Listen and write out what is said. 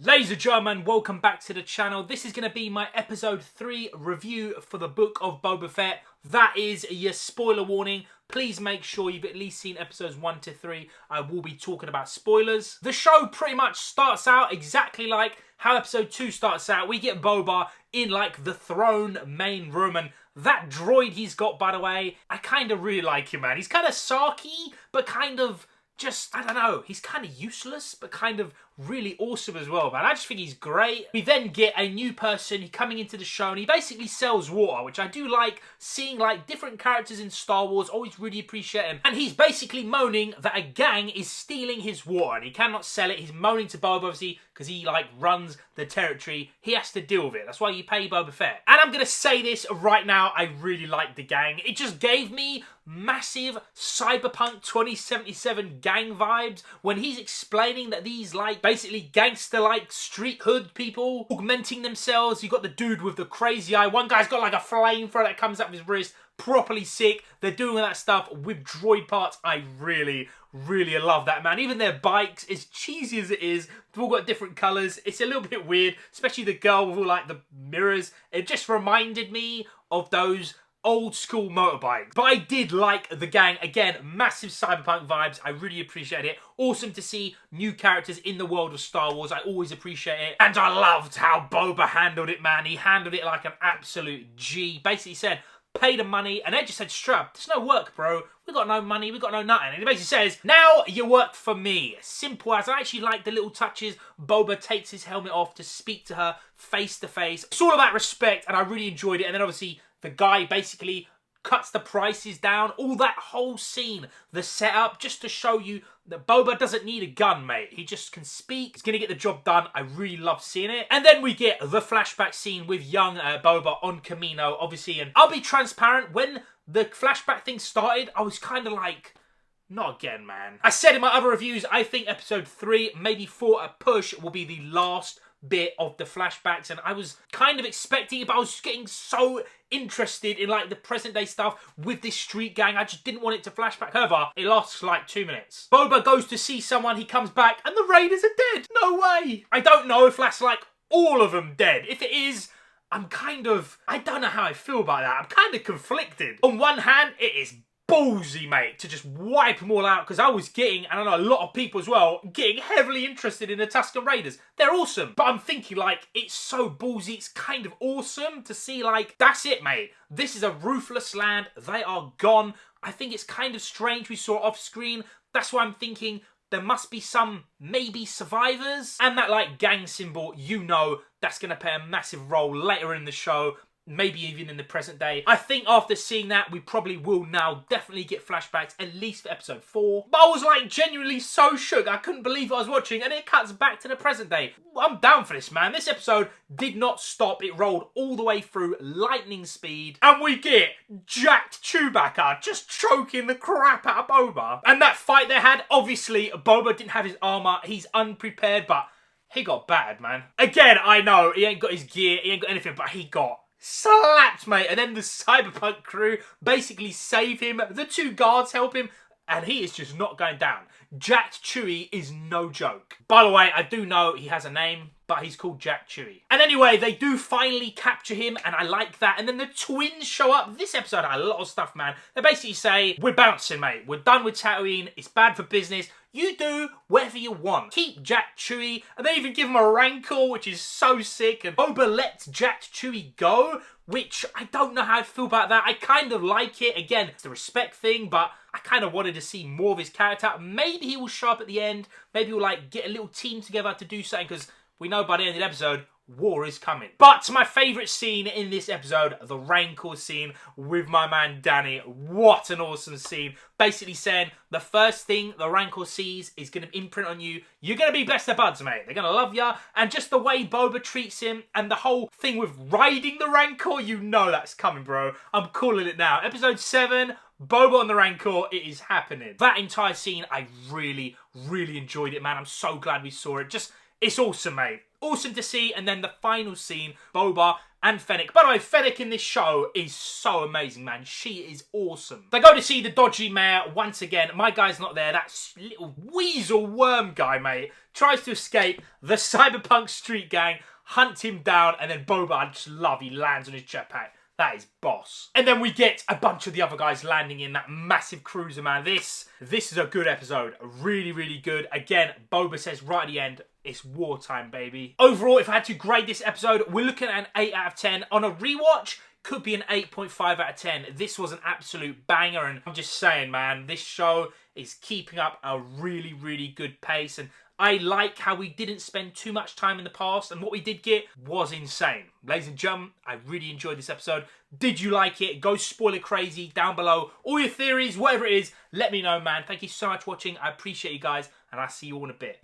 Ladies and gentlemen, welcome back to the channel. This is going to be my episode 3 review for the book of Boba Fett. That is your spoiler warning. Please make sure you've at least seen episodes 1 to 3. I will be talking about spoilers. The show pretty much starts out exactly like how episode 2 starts out. We get Boba in like the throne main room, and that droid he's got, by the way, I kind of really like him, man. He's kind of sarky, but kind of just, I don't know, he's kind of useless, but kind of really awesome as well, man. I just think he's great. We then get a new person coming into the show, and he basically sells water, which I do like seeing, like, different characters in Star Wars. Always really appreciate him. And he's basically moaning that a gang is stealing his water, and he cannot sell it. He's moaning to Boba, obviously, because he, like, runs the territory. He has to deal with it. That's why you pay Boba Fett. And I'm going to say this right now, I really like the gang. It just gave me massive Cyberpunk 2077 gang vibes when he's explaining that these, like, basically gangster-like street hood people augmenting themselves. You got the dude with the crazy eye. One guy's got like a flamethrower that comes up his wrist. Properly sick. They're doing all that stuff with droid parts. I really love that, man. Even their bikes, as cheesy as it is, they've all got different colours. It's a little bit weird, especially the girl with all like the mirrors. It just reminded me of those old school motorbikes. But I did like the gang. Again, massive Cyberpunk vibes. I really appreciate it. Awesome to see new characters in the world of Star Wars. I always appreciate it. And I loved how Boba handled it, man. He handled it like an absolute G. Basically said, pay the money, and they just said, straight up, there's no work, bro. We got no money, we got no nothing. And he basically says, now you work for me. Simple as. I actually like the little touches. Boba takes his helmet off to speak to her face to face. It's all about respect, and I really enjoyed it. And then obviously the guy basically cuts the prices down. All that whole scene, the setup, just to show you that Boba doesn't need a gun, mate. He just can speak. He's going to get the job done. I really love seeing it. And then we get the flashback scene with young Boba on Kamino, obviously. And I'll be transparent, when the flashback thing started, I was kind of like, not again, man. I said in my other reviews, I think episode 3, maybe 4 at push, will be the last bit of the flashbacks, and I was kind of expecting it, but I was getting so interested in like the present day stuff with this street gang. I just didn't want it to flashback. However, it lasts like 2 minutes. Boba goes to see someone, he comes back, and the Raiders are dead. No way. I don't know if that's like all of them dead. If it is, I don't know how I feel about that. I'm kind of conflicted. On one hand, it is ballsy, mate, to just wipe them all out, because I was getting, and I know a lot of people as well, getting heavily interested in the Tusken Raiders. They're awesome. But I'm thinking, like, it's so ballsy, it's kind of awesome to see, like, that's it, mate. This is a ruthless land. They are gone. I think it's kind of strange we saw off screen. That's why I'm thinking there must be some, maybe, survivors. And that, like, gang symbol, you know, that's going to play a massive role later in the show. Maybe even in the present day. I think after seeing that, we probably will now definitely get flashbacks, at least for episode 4. But I was like genuinely so shook. I couldn't believe what I was watching, and it cuts back to the present day. I'm down for this, man. This episode did not stop. It rolled all the way through lightning speed. And we get jacked Chewbacca just choking the crap out of Boba. And that fight they had, obviously, Boba didn't have his armor. He's unprepared, but he got battered, man. Again, I know, he ain't got his gear, he ain't got anything, but he got slapped, mate. And then the Cyberpunk crew basically save him. The 2 guards help him, and he is just not going down. Jacked Chewie is no joke. By the way, I do know he has a name, but he's called Jack Chewie. And anyway, they do finally capture him, and I like that. And then the twins show up. This episode had a lot of stuff, man. They basically say, we're bouncing, mate. We're done with Tatooine. It's bad for business. You do whatever you want. Keep Jack Chewie. And they even give him a rancor, which is so sick. And Boba lets Jack Chewie go, which I don't know how I feel about that. I kind of like it. Again, it's the respect thing, but I kind of wanted to see more of his character. Maybe he will show up at the end. Maybe we'll like get a little team together to do something, because we know by the end of the episode, war is coming. But my favourite scene in this episode, the Rancor scene with my man Danny. What an awesome scene. Basically saying the first thing the Rancor sees is going to imprint on you. You're going to be best of buds, mate. They're going to love ya. And just the way Boba treats him and the whole thing with riding the Rancor, you know that's coming, bro. I'm calling it now. Episode 7, Boba on the Rancor, it is happening. That entire scene, I really enjoyed it, man. I'm so glad we saw it. Just, it's awesome, mate. Awesome to see. And then the final scene, Boba and Fennec. By the way, Fennec in this show is so amazing, man. She is awesome. They go to see the dodgy mayor once again. My guy's not there. That little weasel worm guy, mate, tries to escape. The cyberpunk street gang hunt him down, and then Boba, I just love, he lands on his jetpack. That is boss. And then we get a bunch of the other guys landing in that massive cruiser, man. This is a good episode. Really, really good. Again, Boba says right at the end, it's wartime, baby. Overall, if I had to grade this episode, we're looking at an 8 out of 10. On a rewatch, could be an 8.5 out of 10. This was an absolute banger, and I'm just saying, man, this show is keeping up a really, really good pace, and I like how we didn't spend too much time in the past, and what we did get was insane. Ladies and gentlemen, I really enjoyed this episode. Did you like it? Go spoiler crazy down below. All your theories, whatever it is, let me know, man. Thank you so much for watching. I appreciate you guys, and I'll see you all in a bit.